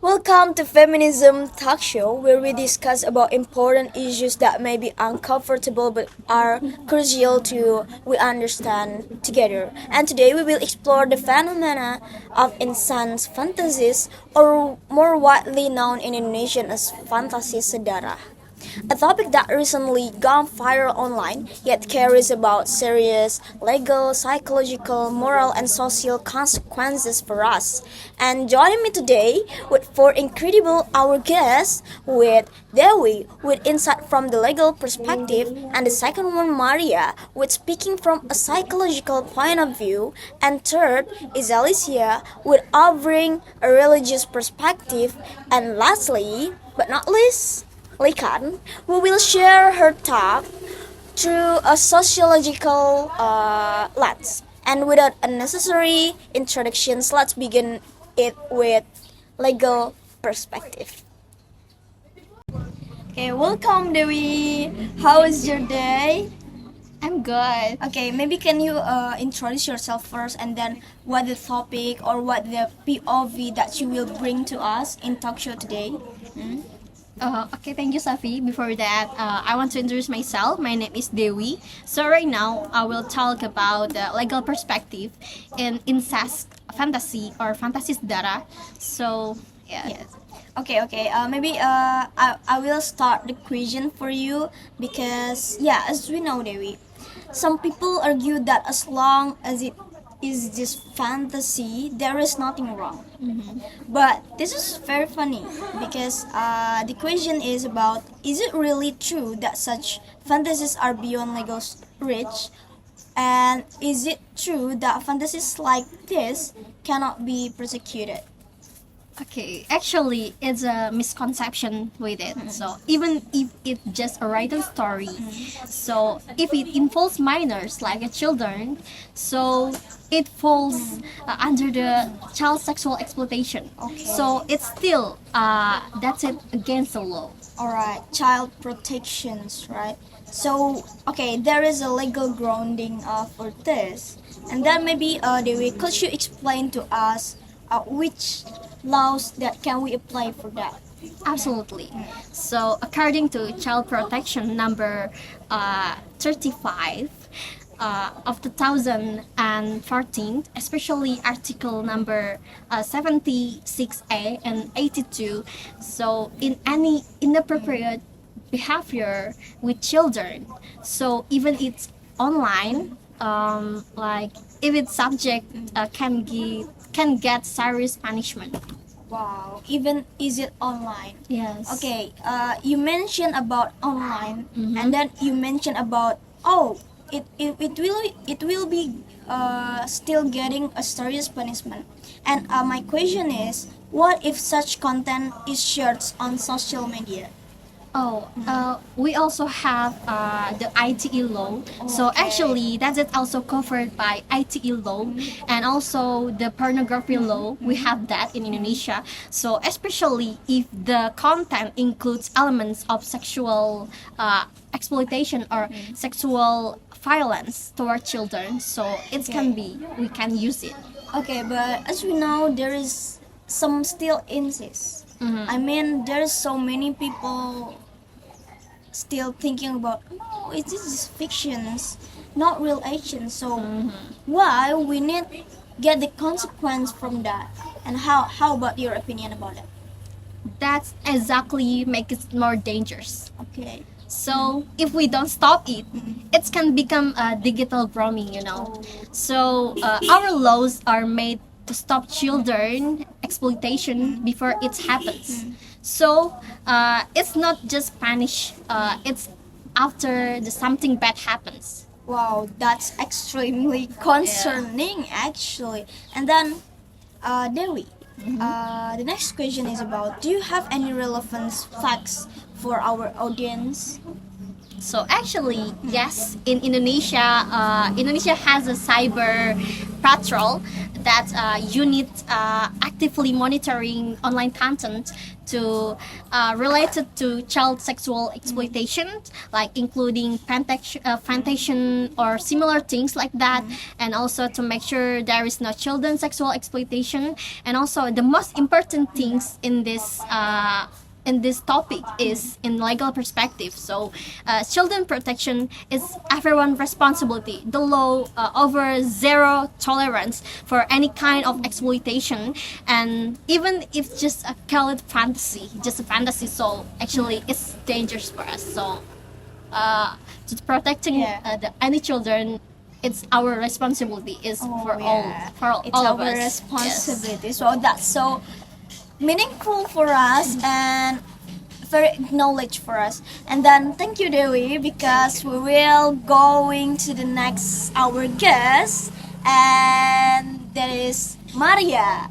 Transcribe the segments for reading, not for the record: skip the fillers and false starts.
Welcome to Feminism Talk Show, where we discuss about important issues that may be uncomfortable but are crucial to we understand together. And today we will explore the phenomena of insan's fantasies, or more widely known in Indonesian as fantasi sedara. A topic that recently gone viral online, yet carries about serious legal, psychological, moral, and social consequences for us. And joining me today with four incredible our guests, with Dewi with insight from the legal perspective, and the second one Maria with speaking from a psychological point of view, and third is Alicia with offering a religious perspective, and lastly but not least Likan, who will share her talk through a sociological lens. And without unnecessary introductions, let's begin it with legal perspective. Okay, welcome Dewi. How is your day? I'm good. Okay, maybe can you introduce yourself first, and then what the topic or what the POV that you will bring to us in talk show today? Okay, thank you, Safi. Before that, I want to introduce myself. My name is Dewi. So right now, I will talk about the legal perspective in incest fantasy or fantasy sedara. So, yeah. Yes. Okay. Maybe I will start the question for you because yeah, as we know, Dewi, some people argue that as long as it is just fantasy, there is nothing wrong. But this is very funny because the question is about: is it really true that such fantasies are beyond legal reach? And is it true that fantasies like this cannot be prosecuted? Okay, actually, it's a misconception with it. So even if it's just a written story, so if it involves minors like children, so it falls under the child sexual exploitation. Okay. So it's still that's it against the law. Alright, child protections, right? So, okay, there is a legal grounding for this. And then maybe, Dewi, could you explain to us which laws that can we apply for that? Absolutely. So, according to Child Protection number 35 of 2014, especially article number 76A and 82, so in any inappropriate behavior with children, so even it's online, like if it's subject can get serious punishment. Wow, even is it online? Yes. Okay, you mentioned about online, and then you mentioned about it will be still getting a serious punishment. And my question is, what if such content is shared on social media? We also have the ITE law. So Okay. actually, that is also covered by ITE law, and also the pornography law. We have that in Indonesia. So especially if the content includes elements of sexual exploitation or sexual violence toward children, so it can be we can use it. Okay, but as we know, there is some still incest. I mean, there's so many people still thinking about, no, it is fictions, not real action. So why we need get the consequence from that? And how about your opinion about it? That's exactly make it more dangerous. Okay. So if we don't stop it, it can become digital grooming. So our laws are made to stop children exploitation before it happens. So it's not just punish. It's after something bad happens. Wow, that's extremely concerning actually. And then, Dewi, the next question is about: do you have any relevant facts for our audience? So actually, yes, in Indonesia, Indonesia has a cyber patrol that you need actively monitoring online content to related to child sexual exploitation, like including fantasia or similar things like that, and also to make sure there is no children sexual exploitation. And also the most important things in this topic is in legal perspective. So children protection is everyone's responsibility. The law over zero tolerance for any kind of exploitation, and even if just a call it fantasy, just a fantasy, so actually it's dangerous for us. So just protecting any children, it's our responsibility, is for It's all of our us. Yes. responsibility. So that's so meaningful for us and very acknowledged for us. And then thank you, Dewi, because we will going to the next our guest, and that is Maria.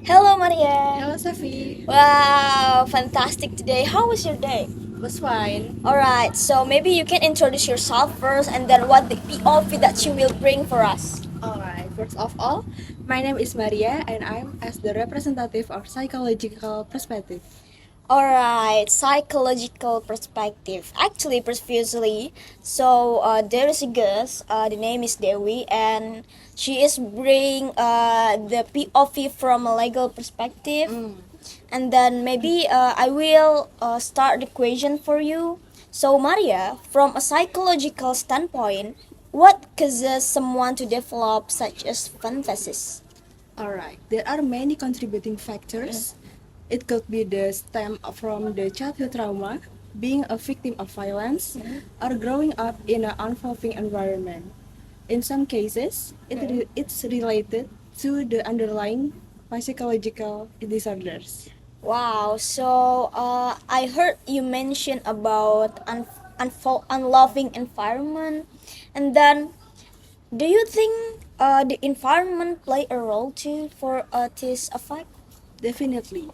Hello, Maria. Hello, Safi. Wow, fantastic today. How was your day? Was fine. Alright, so maybe you can introduce yourself first and then what the POV that you will bring for us. Alright, first of all, my name is Maria and I'm as the representative of psychological perspective. Alright, psychological perspective. Actually, previously, so there is a guest, the name is Dewi, and she is bring the POV from a legal perspective. And then maybe I will start the question for you. So, Maria, from a psychological standpoint, what causes someone to develop such as fantasies? Alright, there are many contributing factors. It could be the stem from the childhood trauma, being a victim of violence, or growing up in an unfulfilling environment. In some cases, it's related to the underlying psychological disorders. Wow, so I heard you mention about unloving environment, and then do you think the environment play a role too for this effect? Definitely.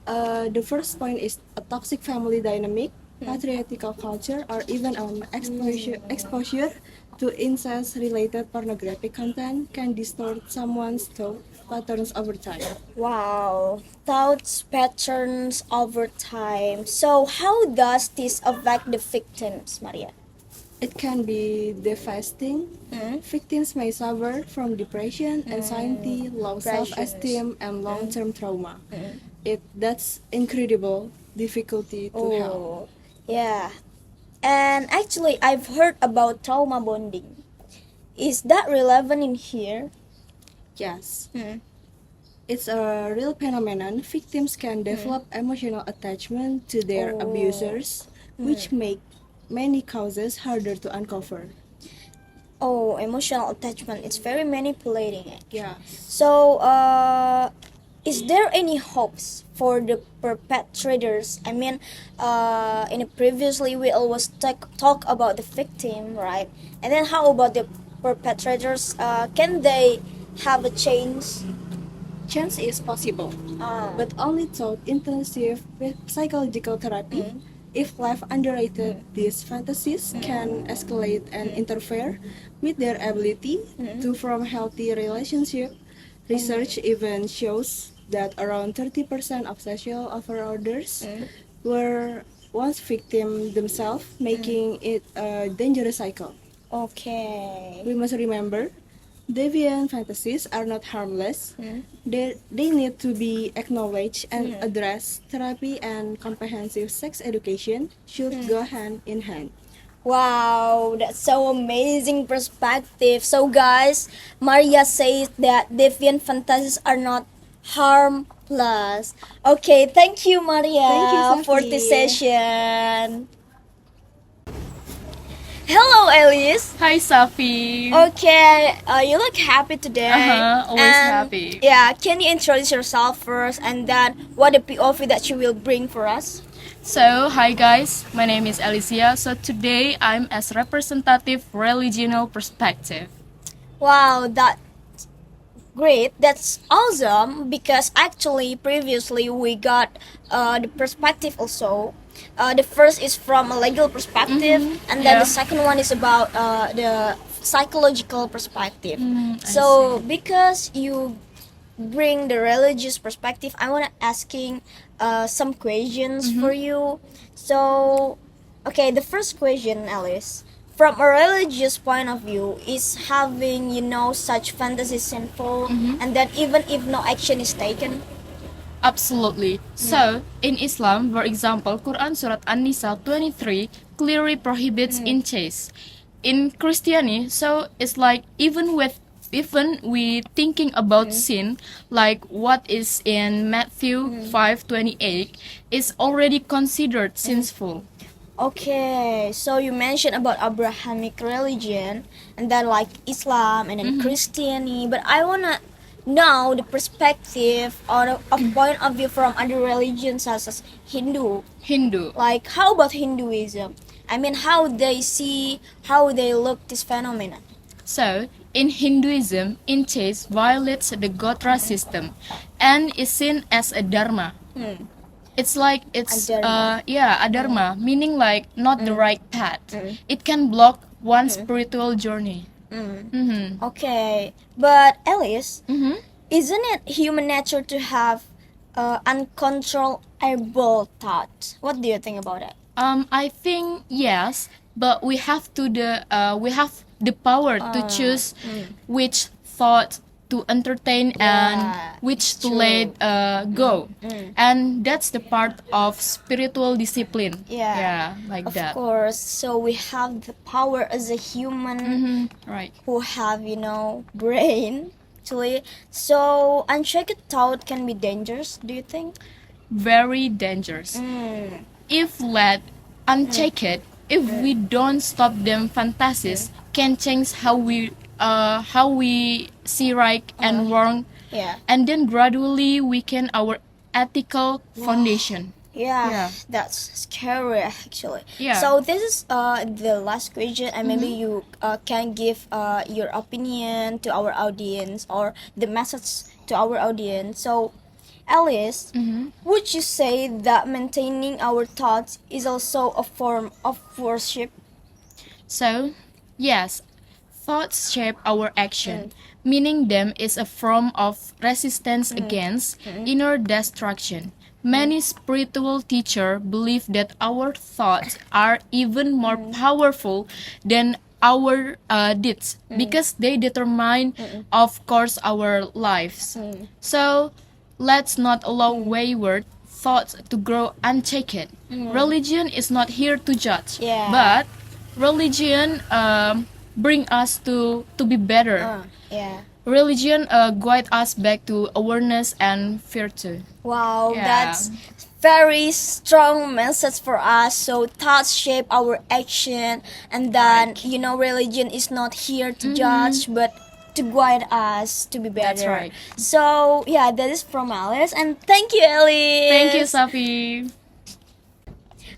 The first point is a toxic family dynamic, patriarchal culture, or even exposure to incest-related pornographic content can distort someone's thought patterns over time. Wow, thoughts patterns over time. So how does this affect the victims, Maria? It can be devastating. Victims may suffer from depression, anxiety, low self-esteem, and long-term trauma. That's incredible difficulty to help. Oh, yeah. And actually, I've heard about trauma bonding. Is that relevant in here? Yes. It's a real phenomenon. Victims can develop emotional attachment to their abusers, which make many causes harder to uncover. Oh, emotional attachment. It's very manipulating. Yeah. So, is there any hopes for the perpetrators? I mean, in a previously we always talk about the victim, right? And then how about the perpetrators? Can they have a change? Chance is possible, but only through intensive psychological therapy. If left underrated, these fantasies can escalate and interfere with their ability to form healthy relationships. Research even shows that around 30% of sexual offenders were once victims themselves, making it a dangerous cycle. Okay. We must remember, deviant fantasies are not harmless. They need to be acknowledged and addressed. Therapy and comprehensive sex education should go hand in hand. Wow, that's so amazing perspective. So guys, Maria says that deviant fantasies are not harmless. Okay, thank you, Maria, Thank you, for Safi. this session. Hello, Elise. Hi, Safi. Okay, you look happy today. Always And, happy. Yeah, can you introduce yourself first, and then what the POV that you will bring for us? So, hi guys, my name is Alicia. So today I'm as representative religional perspective. Wow, that's great. That's awesome because actually previously we got the perspective also. The first is from a legal perspective, and then yeah. the second one is about the psychological perspective. I So because you bring the religious perspective, I want to asking some questions for you. So, okay, the first question, Alice, from a religious point of view, is having such fantasy sinful, and then even if no action is taken. Absolutely. So, in Islam, for example, Quran Surat An-Nisa 23 clearly prohibits incest. In Christianity, so it's like even we thinking about sin, like what is in Matthew 5:28, is already considered sinful. Okay, so you mentioned about Abrahamic religion, and then like Islam, and then Christianity, but I wanna know the perspective or a point of view from other religions such as Hindu. Hindu. Like, how about Hinduism? I mean, how they see, how they look this phenomenon. So, in Hinduism, incest violates the Gotra system and is seen as a dharma. It's like Adharma. adharma, meaning like not the right path. It can block one's spiritual journey. Okay, but Alice, Mm-hmm. isn't it human nature to have uncontrollable thoughts? What do you think about it? I think yes, but we have the power to choose which thought to entertain and Yeah, which to true. let go, and that's the part of spiritual discipline. Yeah, like of that. course. So we have the power as a human Right. who have brain. Actually, so unchecked thought can be dangerous. Do you think? Very dangerous. If let unchecked, if we don't stop them, fantasies can change how we see right and wrong, Yeah. and then gradually weaken our ethical foundation. Yeah, that's scary actually. Yeah. So this is the last question, and maybe you can give your opinion to our audience or the message to our audience. So, Alice, would you say that maintaining our thoughts is also a form of worship? So, yes, thoughts shape our action, meaning them is a form of resistance against inner destruction. Many spiritual teachers believe that our thoughts are even more powerful than our deeds because they determine, of course, our lives. So, let's not allow wayward thoughts to grow unchecked. Religion is not here to judge, Yeah. but religion bring us to be better. Yeah. Religion guide us back to awareness and virtue. Wow, Yeah. that's very strong message for us. So thoughts shape our action, and then religion is not here to judge, but to guide us to be better. That's right. So yeah, that is from Alice, and thank you, Alice. Thank you, Safi.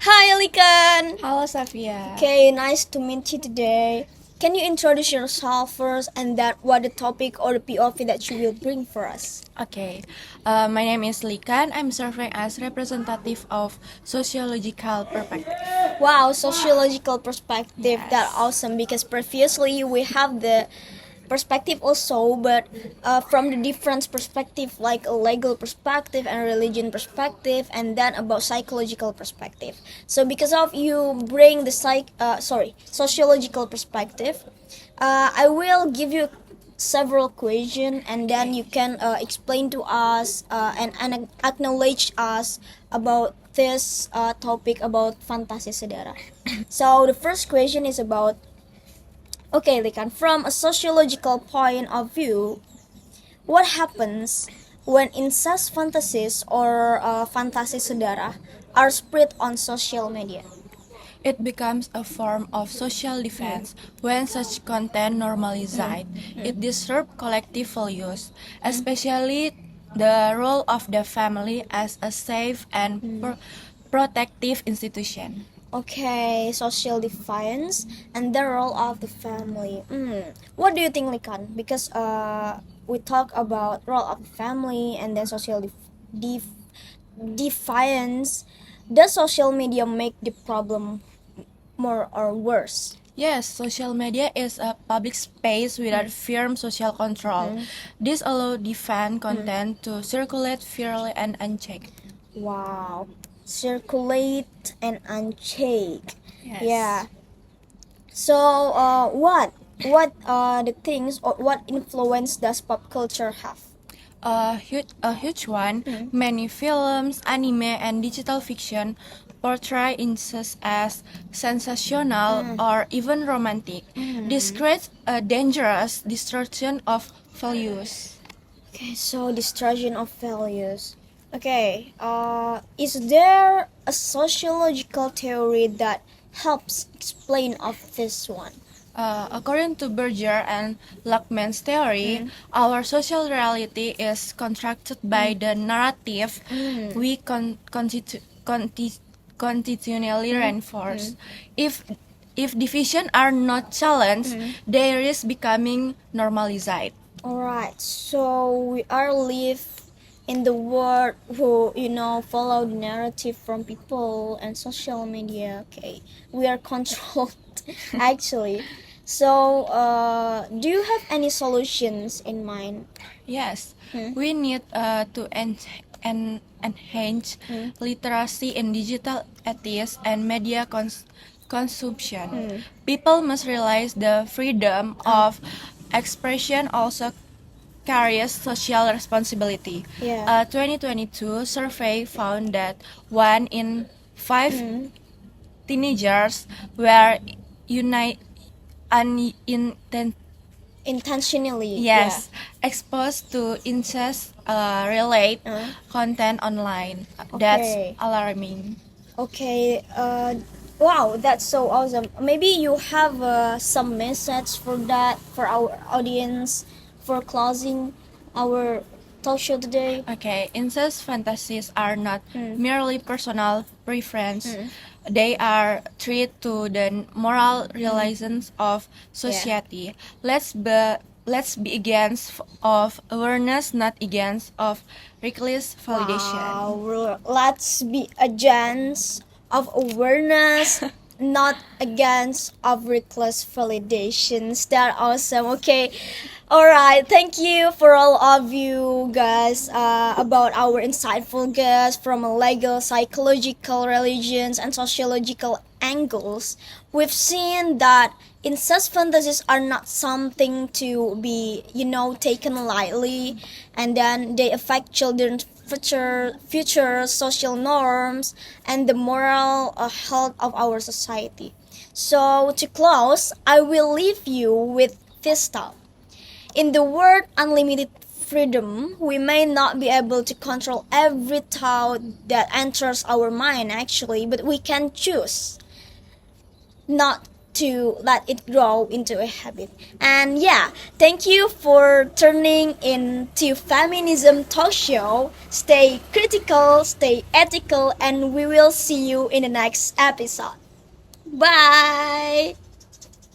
Hi, Alikan. Halo Safia. Okay, nice to meet you today. Can you introduce yourself first, and then what the topic or the POV that you will bring for us? Okay, my name is Likan. I'm serving as representative of sociological perspective. Wow, sociological perspective. Yes. That's awesome because previously we have the perspective also, but from the different perspective, like a legal perspective and religion perspective, and then about psychological perspective. So because of you bring the sociological perspective, I will give you several questions, and then you can explain to us and acknowledge us about this topic about fantasi saudara. So the first question is about, okay, Likan, from a sociological point of view, what happens when incest fantasies or fantasi saudara are spread on social media? It becomes a form of social defense when such content normalized. It disturbs collective values, especially the role of the family as a safe and protective institution. Okay, social defiance and the role of the family. What do you think, Likan? Because we talk about role of the family and then social defiance. Does social media make the problem more or worse? Yes, social media is a public space without firm social control. This allows different content to circulate freely and unchecked. Wow. Circulate and uncheck. Yes. Yeah. So, what are the things or what influence does pop culture have? A huge one. Many films, anime, and digital fiction portray incest as sensational or even romantic. This creates a dangerous distortion of values. Okay, so distortion of values. Okay, is there a sociological theory that helps explain of this one? According to Berger and Luckman's theory, our social reality is constructed by the narrative we continually reinforce. If division are not challenged, they risk becoming normalized. Alright, so we are live in the world who follow the narrative from people and social media. Okay, we are controlled actually. So, do you have any solutions in mind? Yes, we need to enhance literacy in digital ethics and media consumption. People must realize the freedom of expression also carries social responsibility. Yeah. A 2022 survey found that 1 in 5 teenagers were Intentionally. Yes, exposed to incest relate content online. That's Okay. alarming. Okay. Wow, that's so awesome. Maybe you have some message for that for our audience for closing our talk show today. Okay, incest fantasies are not merely personal preference. They are threat to the moral realizations of society. Let's be against of awareness, not against of reckless validation. Wow, let's be agents of awareness, not against of reckless validations. That awesome. Okay, all right. Thank you for all of you guys about our insightful guests from legal, psychological, religions, and sociological angles. We've seen that incest fantasies are not something to be, taken lightly, and then they affect children's future social norms and the moral health of our society. So to close, I will leave you with this thought. In the word unlimited freedom, we may not be able to control every thought that enters our mind actually, but we can choose not to let it grow into a habit. And yeah, thank you for turning in to Feminism Talk Show. Stay critical, stay ethical, and we will see you in the next episode. Bye!